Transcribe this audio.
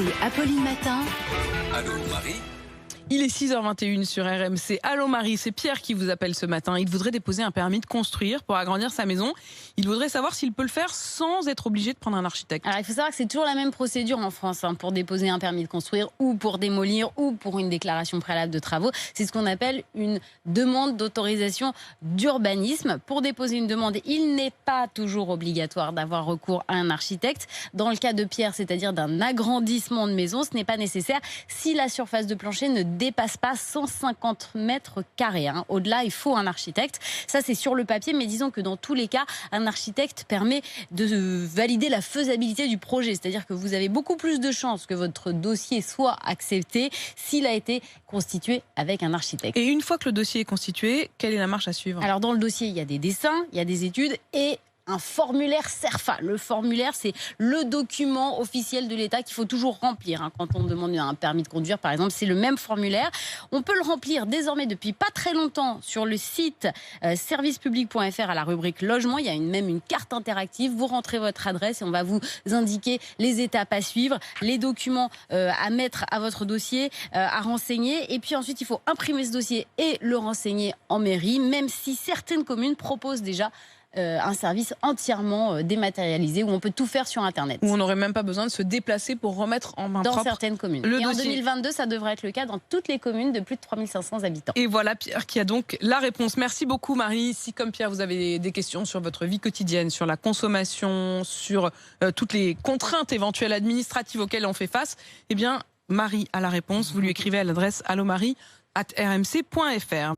C'est Apolline Matin. Allô Marie. Il est 6h21 sur RMC. Allô Marie, c'est Pierre qui vous appelle ce matin. Il voudrait déposer un permis de construire pour agrandir sa maison. Il voudrait savoir s'il peut le faire sans être obligé de prendre un architecte. Alors il faut savoir que c'est toujours la même procédure en France pour déposer un permis de construire ou pour démolir ou pour une déclaration préalable de travaux. C'est ce qu'on appelle une demande d'autorisation d'urbanisme. Pour déposer une demande, il n'est pas toujours obligatoire d'avoir recours à un architecte. Dans le cas de Pierre, c'est-à-dire d'un agrandissement de maison, ce n'est pas nécessaire si la surface de plancher ne dépasse pas 150 mètres carrés. Au-delà, il faut un architecte. Ça, c'est sur le papier, mais disons que dans tous les cas, un architecte permet de valider la faisabilité du projet. C'est-à-dire que vous avez beaucoup plus de chances que votre dossier soit accepté s'il a été constitué avec un architecte. Et une fois que le dossier est constitué, quelle est la marche à suivre? Alors, dans le dossier, il y a des dessins, il y a des études et un formulaire CERFA. Le formulaire, c'est le document officiel de l'État qu'il faut toujours remplir. Quand on demande un permis de conduire, par exemple, c'est le même formulaire. On peut le remplir désormais depuis pas très longtemps sur le site servicepublic.fr à la rubrique logement. Il y a même une carte interactive. Vous rentrez votre adresse et on va vous indiquer les étapes à suivre, les documents à mettre à votre dossier, à renseigner. Et puis ensuite, il faut imprimer ce dossier et le renseigner en mairie, même si certaines communes proposent déjà un service entièrement dématérialisé où on peut tout faire sur Internet. Où on n'aurait même pas besoin de se déplacer pour remettre en main propre. Dans certaines communes. Et en 2022, ça devrait être le cas dans toutes les communes de plus de 3500 habitants. Et voilà Pierre qui a donc la réponse. Merci beaucoup Marie. Si comme Pierre, vous avez des questions sur votre vie quotidienne, sur la consommation, sur toutes les contraintes éventuelles administratives auxquelles on fait face, eh bien Marie a la réponse. Vous lui écrivez à l'adresse allomarie@rmc.fr.